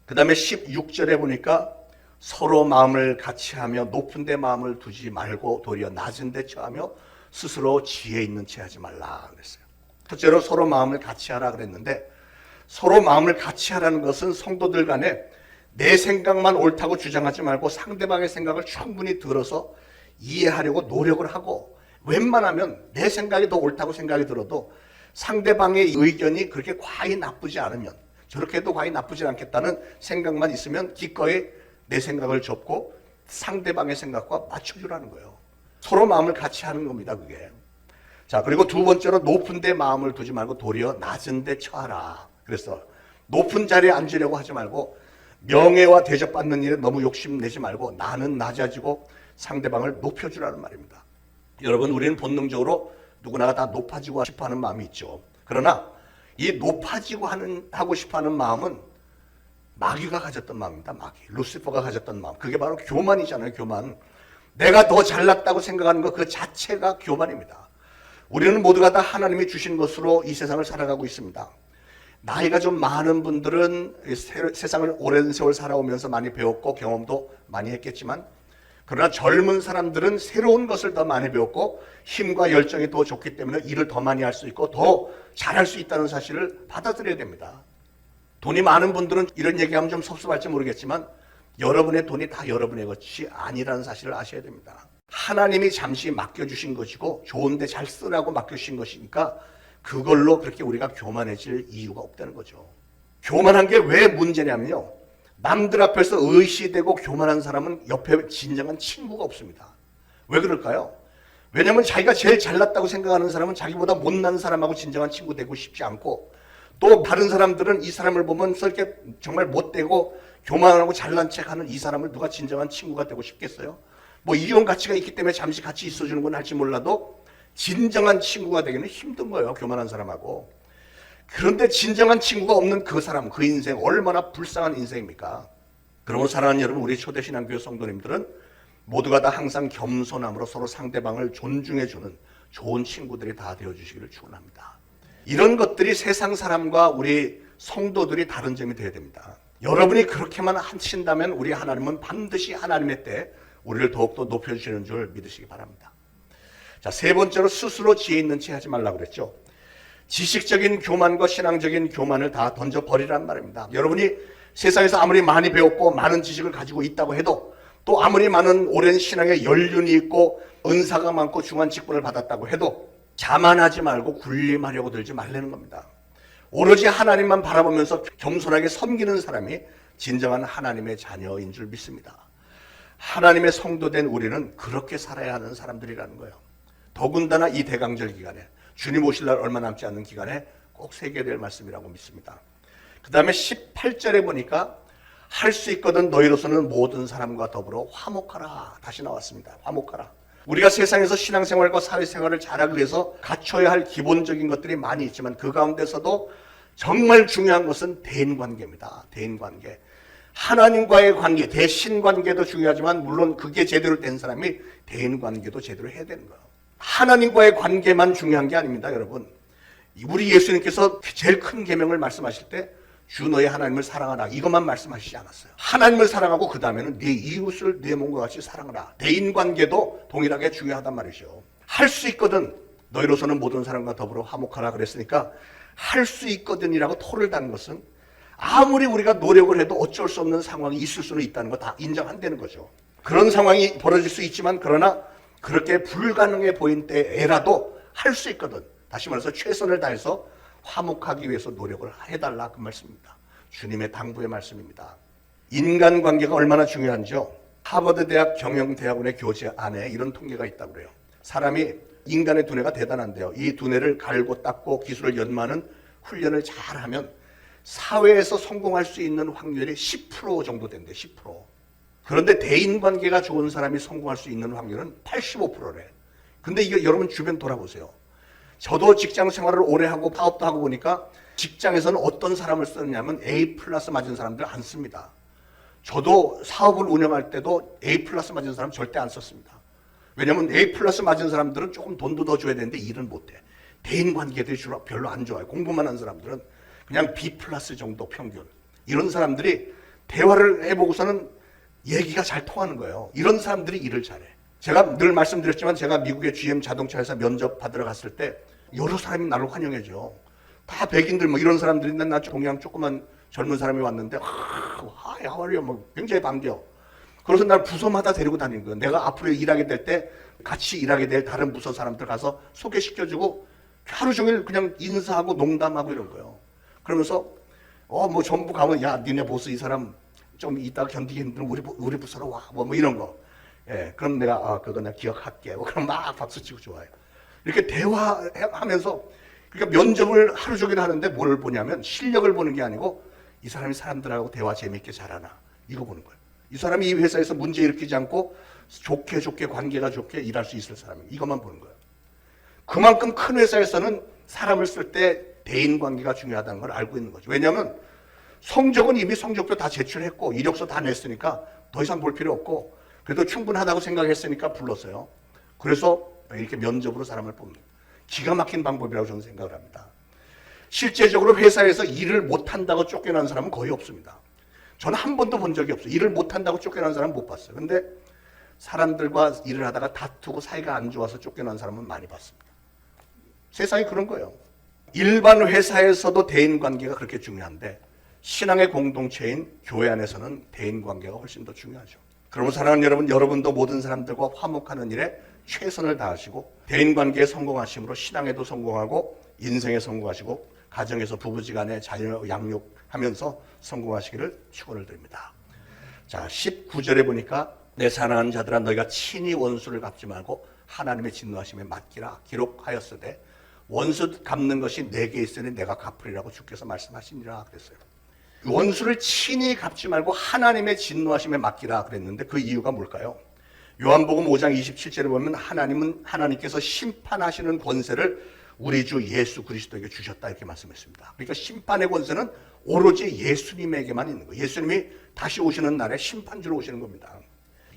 그 다음에 16절에 보니까 서로 마음을 같이 하며 높은 데 마음을 두지 말고 도리어 낮은 데 처하며 스스로 지혜 있는 채 하지 말라 그랬어요. 첫째로 서로 마음을 같이 하라 그랬는데 서로 마음을 같이 하라는 것은 성도들 간에 내 생각만 옳다고 주장하지 말고 상대방의 생각을 충분히 들어서 이해하려고 노력을 하고 웬만하면 내 생각이 더 옳다고 생각이 들어도 상대방의 의견이 그렇게 과히 나쁘지 않으면 저렇게 해도 과히 나쁘지 않겠다는 생각만 있으면 기꺼이 내 생각을 접고 상대방의 생각과 맞춰주라는 거예요. 서로 마음을 같이 하는 겁니다. 그게. 자, 그리고 두 번째로 높은 데 마음을 두지 말고 도리어 낮은 데 처하라. 그래서 높은 자리에 앉으려고 하지 말고 명예와 대접받는 일에 너무 욕심내지 말고 나는 낮아지고 상대방을 높여주라는 말입니다. 여러분 우리는 본능적으로 누구나 다 높아지고 싶어하는 마음이 있죠. 그러나 이 높아지고 하고 싶어하는 마음은 마귀가 가졌던 마음입니다. 마귀. 루시퍼가 가졌던 마음. 그게 바로 교만이잖아요. 교만. 내가 더 잘났다고 생각하는 것 그 자체가 교만입니다. 우리는 모두가 다 하나님이 주신 것으로 이 세상을 살아가고 있습니다. 나이가 좀 많은 분들은 세상을 오랜 세월 살아오면서 많이 배웠고 경험도 많이 했겠지만 그러나 젊은 사람들은 새로운 것을 더 많이 배웠고 힘과 열정이 더 좋기 때문에 일을 더 많이 할 수 있고 더 잘할 수 있다는 사실을 받아들여야 됩니다. 돈이 많은 분들은 이런 얘기하면 좀 섭섭할지 모르겠지만 여러분의 돈이 다 여러분의 것이 아니라는 사실을 아셔야 됩니다. 하나님이 잠시 맡겨주신 것이고 좋은데 잘 쓰라고 맡겨주신 것이니까 그걸로 그렇게 우리가 교만해질 이유가 없다는 거죠. 교만한 게 왜 문제냐면요. 남들 앞에서 의시되고 교만한 사람은 옆에 진정한 친구가 없습니다. 왜 그럴까요? 왜냐하면 자기가 제일 잘났다고 생각하는 사람은 자기보다 못난 사람하고 진정한 친구 되고 싶지 않고, 또 다른 사람들은 이 사람을 보면 이렇게 정말 못되고 교만하고 잘난 척하는 이 사람을 누가 진정한 친구가 되고 싶겠어요? 뭐 이용 가치가 있기 때문에 잠시 같이 있어주는 건 할지 몰라도 진정한 친구가 되기는 힘든 거예요, 교만한 사람하고. 그런데 진정한 친구가 없는 그 사람, 그 인생 얼마나 불쌍한 인생입니까? 그러므로 사랑하는 여러분, 우리 초대신앙교회 성도님들은 모두가 다 항상 겸손함으로 서로 상대방을 존중해주는 좋은 친구들이 다 되어주시기를 축원합니다. 이런 것들이 세상 사람과 우리 성도들이 다른 점이 되어야 됩니다. 여러분이 그렇게만 하신다면 우리 하나님은 반드시 하나님의 때 우리를 더욱더 높여주시는 줄 믿으시기 바랍니다. 자, 세 번째로 스스로 지혜 있는 체 하지 말라고 그랬죠. 지식적인 교만과 신앙적인 교만을 다 던져버리란 말입니다. 여러분이 세상에서 아무리 많이 배웠고 많은 지식을 가지고 있다고 해도, 또 아무리 많은 오랜 신앙의 연륜이 있고 은사가 많고 중한 직분을 받았다고 해도 자만하지 말고 군림하려고 들지 말라는 겁니다. 오로지 하나님만 바라보면서 겸손하게 섬기는 사람이 진정한 하나님의 자녀인 줄 믿습니다. 하나님의 성도된 우리는 그렇게 살아야 하는 사람들이라는 거예요. 더군다나 이 대강절 기간에, 주님 오실 날 얼마 남지 않는 기간에 꼭 새겨야 될 말씀이라고 믿습니다. 그 다음에 18절에 보니까 할 수 있거든 너희로서는 모든 사람과 더불어 화목하라. 다시 나왔습니다. 화목하라. 우리가 세상에서 신앙생활과 사회생활을 잘하기 위해서 갖춰야 할 기본적인 것들이 많이 있지만 그 가운데서도 정말 중요한 것은 대인관계입니다. 대인관계. 하나님과의 관계, 대신관계도 중요하지만 물론 그게 제대로 된 사람이 대인관계도 제대로 해야 되는 거예요. 하나님과의 관계만 중요한 게 아닙니다, 여러분. 우리 예수님께서 제일 큰 계명을 말씀하실 때 주 너의 하나님을 사랑하라, 이것만 말씀하시지 않았어요. 하나님을 사랑하고 그 다음에는 네 이웃을 내 몸과 같이 사랑하라. 대인관계도 동일하게 중요하단 말이죠. 할 수 있거든 너희로서는 모든 사람과 더불어 화목하라 그랬으니까 할 수 있거든이라고 토를 다는 것은 아무리 우리가 노력을 해도 어쩔 수 없는 상황이 있을 수는 있다는 거 다 인정한다는 거죠. 그런 상황이 벌어질 수 있지만 그러나 그렇게 불가능해 보인 때에라도 할 수 있거든. 다시 말해서 최선을 다해서 화목하기 위해서 노력을 해달라, 그 말씀입니다. 주님의 당부의 말씀입니다. 인간관계가 얼마나 중요한지요. 하버드 대학 경영대학원의 교재 안에 이런 통계가 있다고 그래요. 사람이 인간의 두뇌가 대단한데요. 이 두뇌를 갈고 닦고 기술을 연마하는 훈련을 잘하면 사회에서 성공할 수 있는 확률이 10% 정도 된대. 10%. 그런데 대인관계가 좋은 사람이 성공할 수 있는 확률은 85%래. 근데 이거 여러분 주변 돌아보세요. 저도 직장 생활을 오래 하고 파업도 하고 보니까 직장에서는 어떤 사람을 쓰느냐면 A+ 맞은 사람들 안 씁니다. 저도 사업을 운영할 때도 A+ 맞은 사람 절대 안 썼습니다. 왜냐하면 A+ 맞은 사람들은 조금 돈도 더 줘야 되는데 일은 못해. 대인관계들이 별로 안 좋아요. 공부만 한 사람들은 그냥 B+ 정도 평균. 이런 사람들이 대화를 해보고서는 얘기가 잘 통하는 거예요. 이런 사람들이 일을 잘해. 제가 늘 말씀드렸지만 제가 미국의 GM 자동차 회사 면접 받으러 갔을 때 여러 사람이 나를 환영해줘. 다 백인들 뭐 이런 사람들인데 나 동양 조그만 젊은 사람이 왔는데 Hi, how are you? 뭐 굉장히 반겨. 그래서 날 부서마다 데리고 다니는 거예요. 내가 앞으로 일하게 될 때 같이 일하게 될 다른 부서 사람들 가서 소개시켜주고 하루 종일 그냥 인사하고 농담하고 이런 거예요. 그러면서 뭐 전부 가면 야 니네 보스 이 사람 좀 이따가 견디기 힘들면 우리 부서로 와. 뭐 이런 거. 예, 그럼 내가 그거 내가 기억할게. 그럼 막 박수 치고 좋아요. 이렇게 대화하면서 그러니까 면접을 하루 종일 하는데 뭘 보냐면 실력을 보는 게 아니고 이 사람이 사람들하고 대화 재밌게 잘하나 이거 보는 거예요. 이 사람이 이 회사에서 문제 일으키지 않고 좋게 관계가 좋게 일할 수 있을 사람이 이것만 보는 거예요. 그만큼 큰 회사에서는 사람을 쓸 때 대인관계가 중요하다는 걸 알고 있는 거죠. 왜냐하면 성적은 이미 성적표 다 제출했고 이력서 다 냈으니까 더 이상 볼 필요 없고 그래도 충분하다고 생각했으니까 불렀어요. 그래서 이렇게 면접으로 사람을 뽑는 기가 막힌 방법이라고 저는 생각을 합니다. 실제적으로 회사에서 일을 못한다고 쫓겨난 사람은 거의 없습니다. 저는 한 번도 본 적이 없어요. 일을 못한다고 쫓겨난 사람은 못 봤어요. 근데 사람들과 일을 하다가 다투고 사이가 안 좋아서 쫓겨난 사람은 많이 봤습니다. 세상이 그런 거예요. 일반 회사에서도 대인관계가 그렇게 중요한데 신앙의 공동체인 교회 안에서는 대인관계가 훨씬 더 중요하죠. 그러면 사랑하는 여러분, 여러분도 모든 사람들과 화목하는 일에 최선을 다하시고 대인관계에 성공하심으로 신앙에도 성공하고 인생에 성공하시고 가정에서 부부지간에 자녀 양육하면서 성공하시기를 축원을 드립니다. 자, 19절에 보니까 내 사랑하는 자들아 너희가 친히 원수를 갚지 말고 하나님의 진노하심에 맡기라 기록하였으되 원수 갚는 것이 내게 있으니 내가 갚으리라고 주께서 말씀하시니라 그랬어요. 원수를 친히 갚지 말고 하나님의 진노하심에 맡기라 그랬는데 그 이유가 뭘까요? 요한복음 5장 27절에 보면 하나님께서 심판하시는 권세를 우리 주 예수 그리스도에게 주셨다 이렇게 말씀했습니다. 그러니까 심판의 권세는 오로지 예수님에게만 있는 거예요. 예수님이 다시 오시는 날에 심판주로 오시는 겁니다.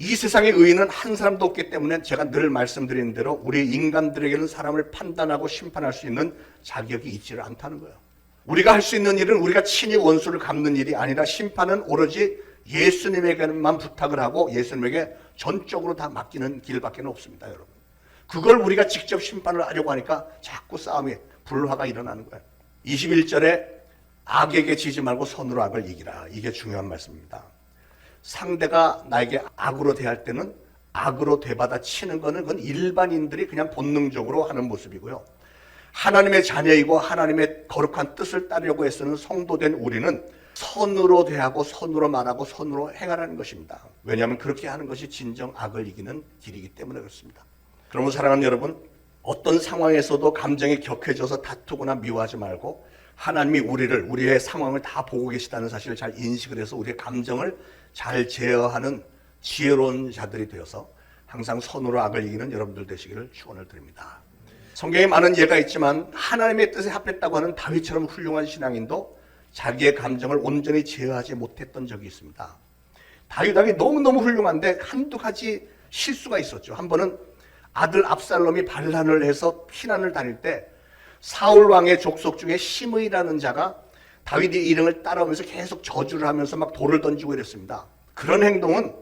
이 세상의 의인은 한 사람도 없기 때문에 제가 늘 말씀드리는 대로 우리 인간들에게는 사람을 판단하고 심판할 수 있는 자격이 있지를 않다는 거예요. 우리가 할 수 있는 일은 우리가 친히 원수를 갚는 일이 아니라 심판은 오로지 예수님에게만 부탁을 하고 예수님에게 전적으로 다 맡기는 길밖에 없습니다, 여러분. 그걸 우리가 직접 심판을 하려고 하니까 자꾸 싸움이 불화가 일어나는 거예요. 21절에 악에게 지지 말고 선으로 악을 이기라. 이게 중요한 말씀입니다. 상대가 나에게 악으로 대할 때는 악으로 되받아 치는 거는 그건 일반인들이 그냥 본능적으로 하는 모습이고요. 하나님의 자녀이고 하나님의 거룩한 뜻을 따르려고 애쓰는 성도된 우리는 선으로 대하고 선으로 말하고 선으로 행하라는 것입니다. 왜냐하면 그렇게 하는 것이 진정 악을 이기는 길이기 때문에 그렇습니다. 그러므로 사랑하는 여러분, 어떤 상황에서도 감정이 격해져서 다투거나 미워하지 말고 하나님이 우리의 상황을 다 보고 계시다는 사실을 잘 인식을 해서 우리의 감정을 잘 제어하는 지혜로운 자들이 되어서 항상 선으로 악을 이기는 여러분들 되시기를 축원을 드립니다. 성경에 많은 예가 있지만 하나님의 뜻에 합했다고 하는 다윗처럼 훌륭한 신앙인도 자기의 감정을 온전히 제어하지 못했던 적이 있습니다. 다윗이 너무너무 훌륭한데 한두 가지 실수가 있었죠. 한 번은 아들 압살롬이 반란을 해서 피난을 다닐 때 사울 왕의 족속 중에 시므이라는 자가 다윗의 일행을 따라오면서 계속 저주를 하면서 막 돌을 던지고 이랬습니다. 그런 행동은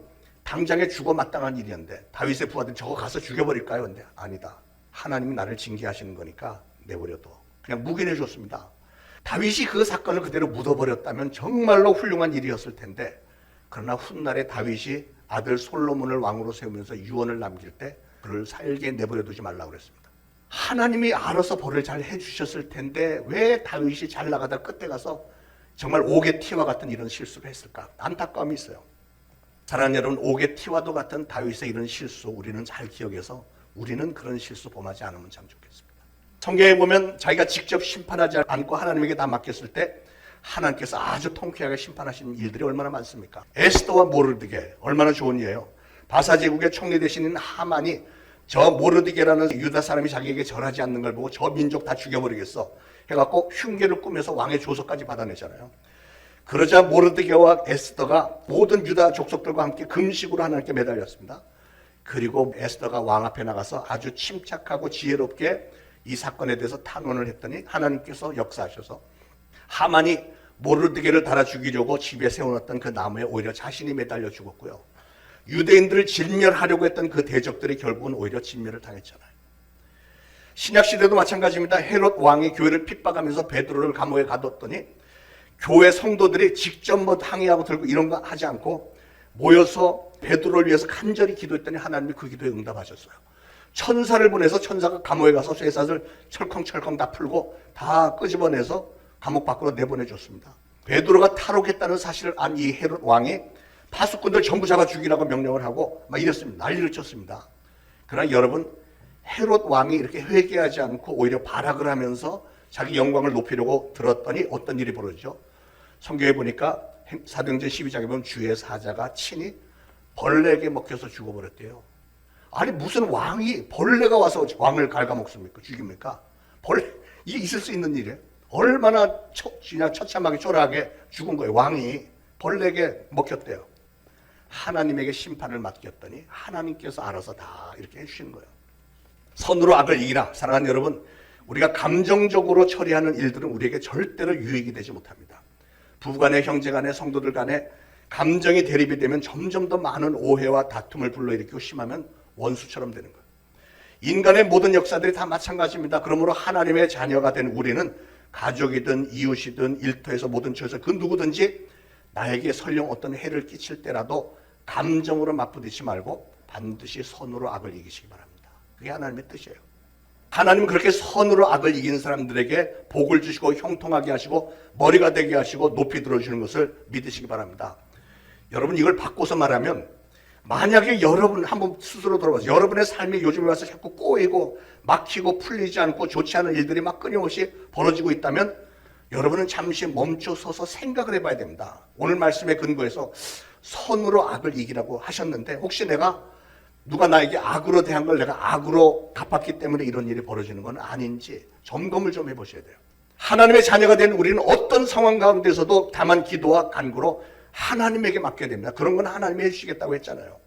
당장에 죽어 마땅한 일이었는데 다윗의 부하들이 저거 가서 죽여버릴까요? 근데 아니다. 하나님이 나를 징계하시는 거니까 내버려둬. 그냥 묵인해 줬습니다. 다윗이 그 사건을 그대로 묻어버렸다면 정말로 훌륭한 일이었을 텐데, 그러나 훗날에 다윗이 아들 솔로몬을 왕으로 세우면서 유언을 남길 때 그를 살게 내버려두지 말라고 그랬습니다. 하나님이 알아서 벌을 잘 해주셨을 텐데 왜 다윗이 잘 나가다 끝에 가서 정말 옥의 티와 같은 이런 실수를 했을까? 안타까움이 있어요. 사랑하는 여러분, 옥의 티와도 같은 다윗의 이런 실수 우리는 잘 기억해서 우리는 그런 실수 범하지 않으면 참 좋겠습니다. 성경에 보면 자기가 직접 심판하지 않고 하나님에게 다 맡겼을 때 하나님께서 아주 통쾌하게 심판하시는 일들이 얼마나 많습니까? 에스더와 모르드게 얼마나 좋은 예예요. 바사제국의 총리 대신인 하만이 저 모르드게라는 유다 사람이 자기에게 절하지 않는 걸 보고 저 민족 다 죽여버리겠어 해갖고 흉계를 꾸며서 왕의 조서까지 받아내잖아요. 그러자 모르드게와 에스더가 모든 유다 족속들과 함께 금식으로 하나님께 매달렸습니다. 그리고 에스더가 왕 앞에 나가서 아주 침착하고 지혜롭게 이 사건에 대해서 탄원을 했더니 하나님께서 역사하셔서 하만이 모르드게를 달아 죽이려고 집에 세워놨던 그 나무에 오히려 자신이 매달려 죽었고요. 유대인들을 진멸하려고 했던 그 대적들이 결국은 오히려 진멸을 당했잖아요. 신약시대도 마찬가지입니다. 헤롯 왕이 교회를 핍박하면서 베드로를 감옥에 가뒀더니 교회 성도들이 직접 항의하고 들고 이런 거 하지 않고 모여서 베드로를 위해서 간절히 기도했더니 하나님이 그 기도에 응답하셨어요. 천사를 보내서 천사가 감옥에 가서 쇠사슬 철컹철컹 다 풀고 다 끄집어내서 감옥 밖으로 내보내줬습니다. 베드로가 탈옥했다는 사실을 안 이 헤롯 왕이 파수꾼들 전부 잡아 죽이라고 명령을 하고 막 이랬습니다. 난리를 쳤습니다. 그러나 여러분, 헤롯 왕이 이렇게 회개하지 않고 오히려 발악을 하면서 자기 영광을 높이려고 들었더니 어떤 일이 벌어지죠? 성경에 보니까 사도행전 12장에 보면 주의 사자가 친히 벌레에게 먹혀서 죽어버렸대요. 아니 무슨 왕이 벌레가 와서 왕을 갉아먹습니까? 죽입니까? 벌레, 이게 있을 수 있는 일이에요. 얼마나 그냥 처참하게 초라하게 죽은 거예요. 왕이 벌레에게 먹혔대요. 하나님에게 심판을 맡겼더니 하나님께서 알아서 다 이렇게 해주시는 거예요. 선으로 악을 이기라. 사랑하는 여러분, 우리가 감정적으로 처리하는 일들은 우리에게 절대로 유익이 되지 못합니다. 부부간에, 형제간에, 성도들 간에 감정이 대립이 되면 점점 더 많은 오해와 다툼을 불러일으키고 심하면 원수처럼 되는 거예요. 인간의 모든 역사들이 다 마찬가지입니다. 그러므로 하나님의 자녀가 된 우리는 가족이든 이웃이든 일터에서 모든 처에서 그 누구든지 나에게 설령 어떤 해를 끼칠 때라도 감정으로 맞부딪히지 말고 반드시 선으로 악을 이기시기 바랍니다. 그게 하나님의 뜻이에요. 하나님은 그렇게 선으로 악을 이기는 사람들에게 복을 주시고 형통하게 하시고 머리가 되게 하시고 높이 들어주시는 것을 믿으시기 바랍니다. 여러분, 이걸 바꿔서 말하면 만약에 여러분 한번 스스로 돌아봐서 여러분의 삶이 요즘에 와서 자꾸 꼬이고 막히고 풀리지 않고 좋지 않은 일들이 막 끊임없이 벌어지고 있다면 여러분은 잠시 멈춰서서 생각을 해봐야 됩니다. 오늘 말씀에 근거해서 선으로 악을 이기라고 하셨는데 혹시 내가 누가 나에게 악으로 대한 걸 내가 악으로 갚았기 때문에 이런 일이 벌어지는 건 아닌지 점검을 좀 해보셔야 돼요. 하나님의 자녀가 된 우리는 어떤 상황 가운데서도 다만 기도와 간구로 하나님에게 맡겨야 됩니다. 그런 건 하나님이 해주시겠다고 했잖아요.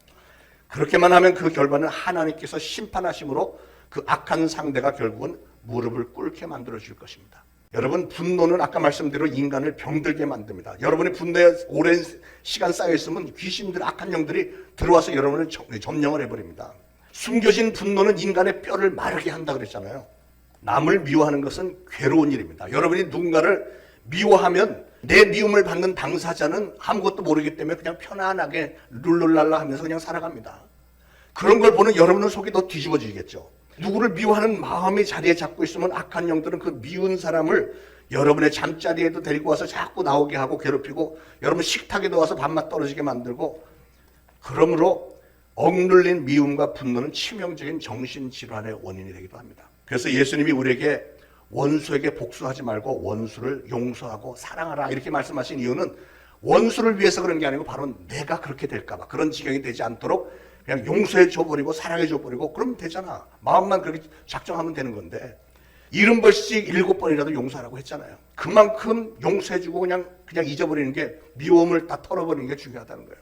그렇게만 하면 그 결과는 하나님께서 심판하심으로 그 악한 상대가 결국은 무릎을 꿇게 만들어 줄 것입니다. 여러분, 분노는 아까 말씀대로 인간을 병들게 만듭니다. 여러분의 분노에 오랜 시간 쌓여 있으면 귀신들, 악한 영들이 들어와서 여러분을 점령을 해버립니다. 숨겨진 분노는 인간의 뼈를 마르게 한다 그랬잖아요. 남을 미워하는 것은 괴로운 일입니다. 여러분이 누군가를 미워하면 내 미움을 받는 당사자는 아무것도 모르기 때문에 그냥 편안하게 룰룰랄라 하면서 그냥 살아갑니다. 그런 걸 보는 여러분은 속이 더 뒤집어지겠죠. 누구를 미워하는 마음이 자리에 잡고 있으면 악한 영들은 그 미운 사람을 여러분의 잠자리에도 데리고 와서 자꾸 나오게 하고 괴롭히고 여러분 식탁에도 와서 밥맛 떨어지게 만들고, 그러므로 억눌린 미움과 분노는 치명적인 정신질환의 원인이 되기도 합니다. 그래서 예수님이 우리에게 원수에게 복수하지 말고 원수를 용서하고 사랑하라 이렇게 말씀하신 이유는 원수를 위해서 그런 게 아니고 바로 내가 그렇게 될까 봐, 그런 지경이 되지 않도록 그냥 용서해 줘버리고 사랑해 줘버리고 그러면 되잖아. 마음만 그렇게 작정하면 되는 건데 70번씩 7번이라도 용서하라고 했잖아요. 그만큼 용서해주고 그냥 잊어버리는 게, 미움을 다 털어버리는 게 중요하다는 거예요.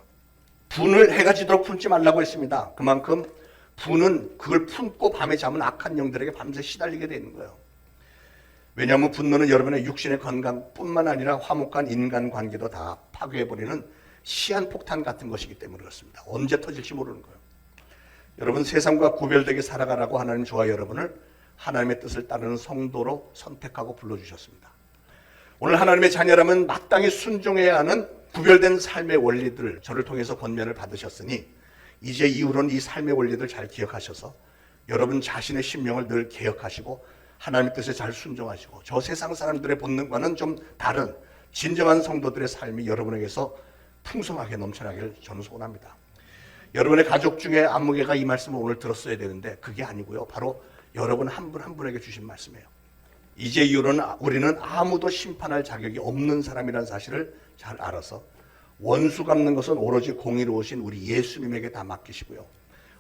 분을 해가 지도록 품지 말라고 했습니다. 그만큼 분은 그걸 품고 밤에 자면 악한 영들에게 밤새 시달리게 되는 거예요. 왜냐하면 분노는 여러분의 육신의 건강뿐만 아니라 화목한 인간관계도 다 파괴해버리는 시한폭탄 같은 것이기 때문에 그렇습니다. 언제 터질지 모르는 거예요. 여러분, 세상과 구별되게 살아가라고 하나님 저와 여러분을 하나님의 뜻을 따르는 성도로 선택하고 불러주셨습니다. 오늘 하나님의 자녀라면 마땅히 순종해야 하는 구별된 삶의 원리들, 저를 통해서 권면을 받으셨으니 이제 이후로는 이 삶의 원리들 잘 기억하셔서 여러분 자신의 심령을 늘 개혁하시고 하나님의 뜻에 잘 순종하시고 저 세상 사람들의 본능과는 좀 다른 진정한 성도들의 삶이 여러분에게서 풍성하게 넘쳐나기를 저는 소원합니다. 여러분의 가족 중에 안무개가 이 말씀을 오늘 들었어야 되는데 그게 아니고요. 바로 여러분 한 분 한 분에게 주신 말씀이에요. 이제 이후로는 우리는 아무도 심판할 자격이 없는 사람이라는 사실을 잘 알아서 원수 갚는 것은 오로지 공의로우신 우리 예수님에게 다 맡기시고요.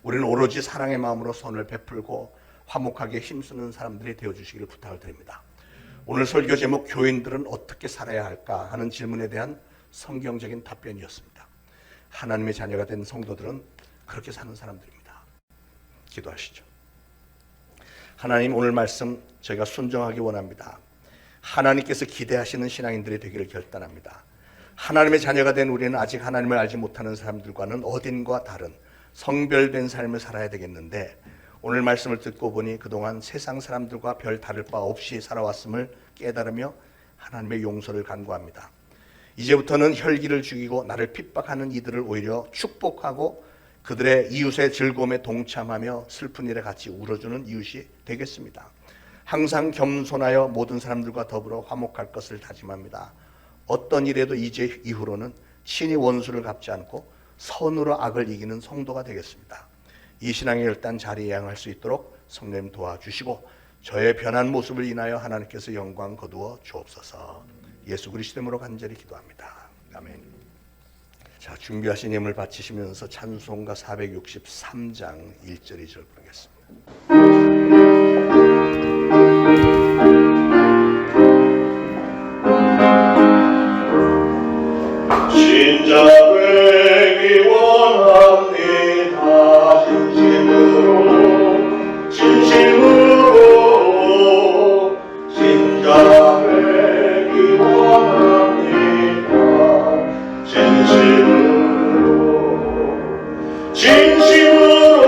우리는 오로지 사랑의 마음으로 선을 베풀고 화목하게 힘쓰는 사람들이 되어주시기를 부탁을 드립니다. 오늘 설교 제목 교인들은 어떻게 살아야 할까 하는 질문에 대한 성경적인 답변이었습니다. 하나님의 자녀가 된 성도들은 그렇게 사는 사람들입니다. 기도하시죠. 하나님, 오늘 말씀 저희가 순종하기 원합니다. 하나님께서 기대하시는 신앙인들이 되기를 결단합니다. 하나님의 자녀가 된 우리는 아직 하나님을 알지 못하는 사람들과는 어딘가 다른 성별된 삶을 살아야 되겠는데 오늘 말씀을 듣고 보니 그동안 세상 사람들과 별 다를 바 없이 살아왔음을 깨달으며 하나님의 용서를 간구합니다. 이제부터는 혈기를 죽이고 나를 핍박하는 이들을 오히려 축복하고 그들의 이웃의 즐거움에 동참하며 슬픈 일에 같이 울어주는 이웃이 되겠습니다. 항상 겸손하여 모든 사람들과 더불어 화목할 것을 다짐합니다. 어떤 일에도 이제 이후로는 친히 원수를 갚지 않고 선으로 악을 이기는 성도가 되겠습니다. 이 신앙의 결단 자리에 향할 수 있도록 성령 도와주시고 저의 변한 모습을 인하여 하나님께서 영광 거두어 주옵소서. 예수 그리스도 이름으로 간절히 기도합니다. 아멘. 자, 준비하신 예물 바치시면서 찬송가 463장 1절 2절 부르겠습니다. 진정되기 원합니다. 진심으로 진정되기 원합니다. 진심으로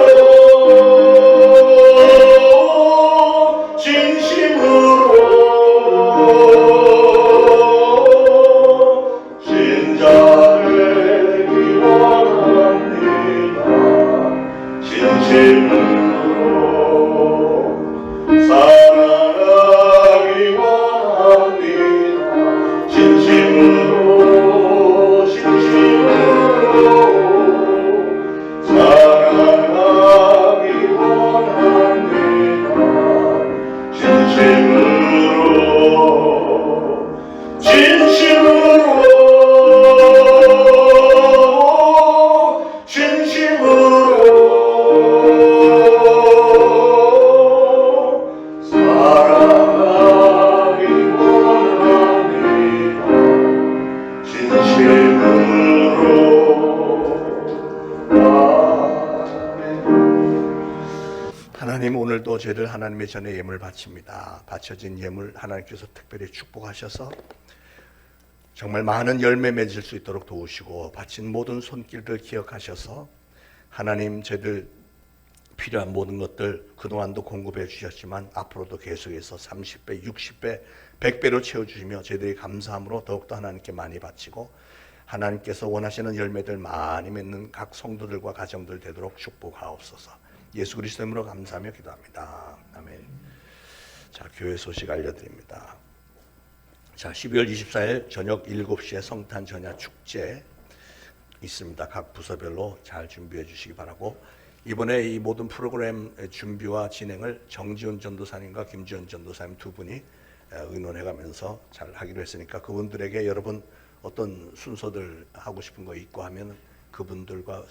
하나님, 오늘도 저희를 하나님의 전에 예물 바칩니다. 바쳐진 예물 하나님께서 특별히 축복하셔서 정말 많은 열매 맺을 수 있도록 도우시고, 바친 모든 손길을 기억하셔서 하나님, 저희들 필요한 모든 것들 그동안도 공급해 주셨지만 앞으로도 계속해서 30배, 60배, 100배로 채워주시며 저희들이 감사함으로 더욱더 하나님께 많이 바치고 하나님께서 원하시는 열매들 많이 맺는 각 성도들과 가정들 되도록 축복하옵소서. 예수 그리스도 이름으로 감사하며 기도합니다. 아멘. 자, 교회 소식 알려드립니다. 자, 12월 24일 저녁 7시에 성탄 전야 축제 있습니다. 각 부서별로 잘 준비해 주시기 바라고, 이번에 이 모든 프로그램 준비와 진행을 정지훈 전도사님과 김지현 전도사님 두 분이 의논해 가면서 잘 하기로 했으니까, 그분들에게 여러분 어떤 순서들 하고 싶은 거 있고 하면 그분들과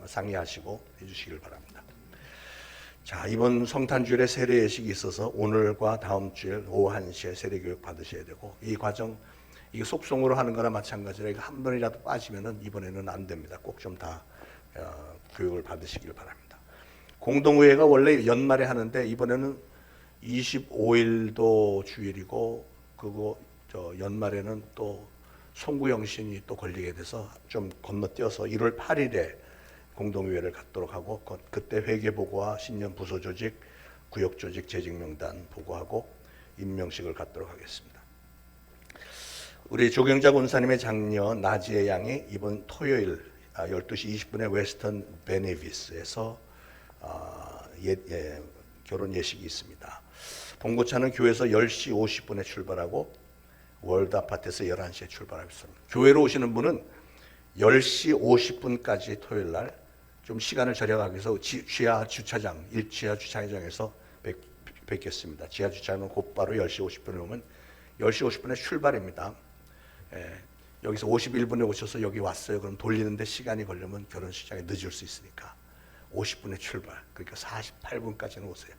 상의하시고 해주시길 바랍니다. 자, 이번 성탄주일에 세례 예식이 있어서 오늘과 다음 주일 오후 1시에 세례 교육 받으셔야 되고, 이 과정 이게 속성으로 하는 거나 마찬가지로 한 번이라도 빠지면은 이번에는 안 됩니다. 꼭 좀 다 교육을 받으시길 바랍니다. 공동의회가 원래 연말에 하는데 이번에는 25일도 주일이고, 그거 연말에는 또 송구영신이 또 걸리게 돼서 좀 건너뛰어서 1월 8일에 공동의회를 갖도록 하고, 그때 회계보고와 신년 부서조직, 구역조직 재직명단 보고하고 임명식을 갖도록 하겠습니다. 우리 조경자 권사님의 장녀 나지혜 양이 이번 토요일 12시 20분에 웨스턴 베네비스에서 결혼 예식이 있습니다. 봉고차는 교회에서 10시 50분에 출발하고 월드 아파트에서 11시에 출발하겠습니다. 교회로 오시는 분은 10시 50분까지 토요일 날 좀 시간을 절약하기 위해서 지하 주차장, 1지하 주차장에서 뵙겠습니다. 지하 주차장은 곧바로 10시 50분에 오면 10시 50분에 출발입니다. 여기서 51분에 오셔서 여기 왔어요. 그럼 돌리는데 시간이 걸리면 결혼식장에 늦을 수 있으니까 50분에 출발. 그러니까 48분까지는 오세요.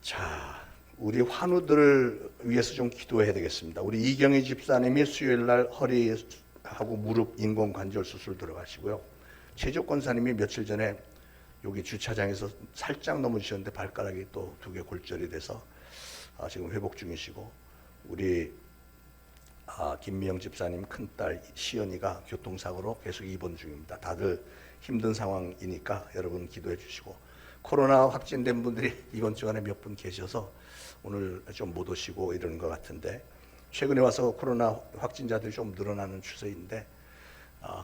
자, 우리 환우들을 위해서 좀 기도해야 되겠습니다. 우리 이경희 집사님이 수요일 날 허리하고 무릎 인공관절 수술 들어가시고요. 최적 권사님이 며칠 전에 여기 주차장에서 살짝 넘어지셨는데 발가락이 또 2개 골절이 돼서 지금 회복 중이시고, 우리 김미영 집사님 큰딸 시연이가 교통사고로 계속 입원 중입니다. 다들 힘든 상황이니까 여러분 기도해 주시고, 코로나 확진된 분들이 이번 주간에 몇 분 계셔서 오늘 좀 못 오시고 이러는 것 같은데, 최근에 와서 코로나 확진자들이 좀 늘어나는 추세인데,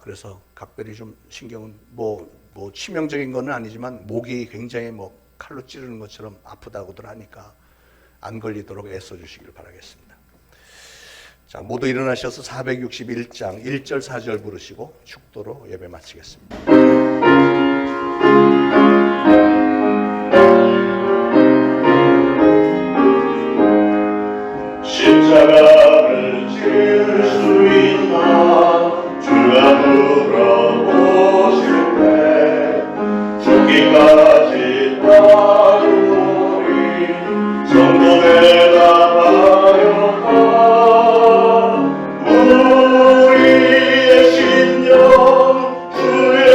그래서 각별히 좀 신경은 뭐 치명적인 건 아니지만 목이 굉장히 칼로 찌르는 것처럼 아프다고들 하니까 안 걸리도록 애써 주시길 바라겠습니다. 자, 모두 일어나셔서 461장 1절 4절 부르시고 축도로 예배 마치겠습니다. 십자가를 지을 수 있나 주가 물어보실 때 죽기까지 따르노니 성도 대답하여라. 우리의 신령 주의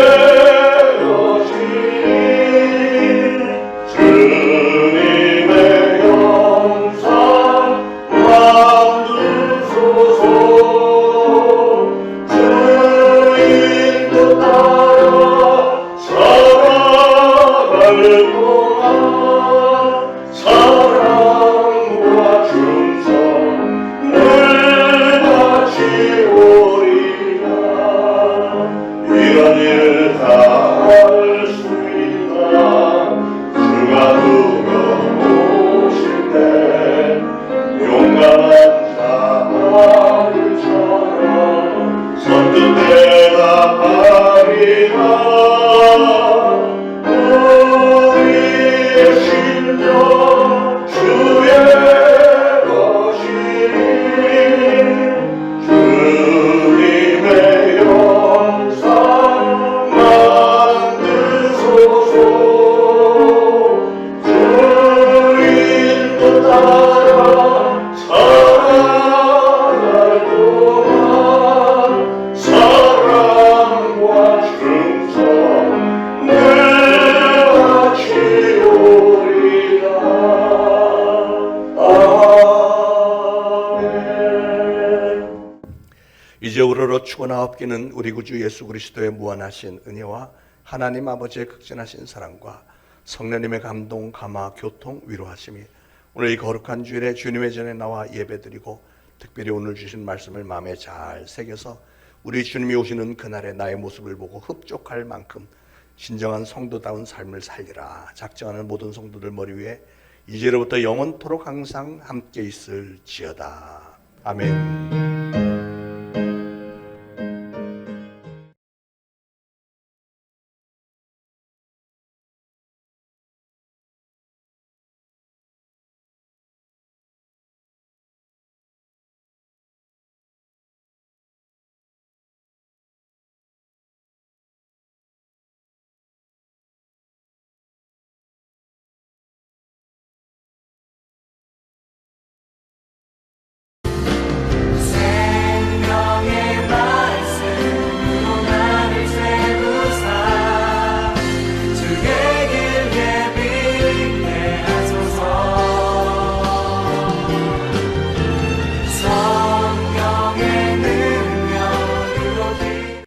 축원하옵기는 우리 구주 예수 그리스도의 무한하신 은혜와 하나님 아버지의 극진하신 사랑과 성령님의 감동, 감화, 교통, 위로하심이 오늘 이 거룩한 주일에 주님의 전에 나와 예배드리고 특별히 오늘 주신 말씀을 마음에 잘 새겨서 우리 주님이 오시는 그날에 나의 모습을 보고 흡족할 만큼 진정한 성도다운 삶을 살리라 작정하는 모든 성도들 머리 위에 이제로부터 영원토록 항상 함께 있을지어다. 아멘.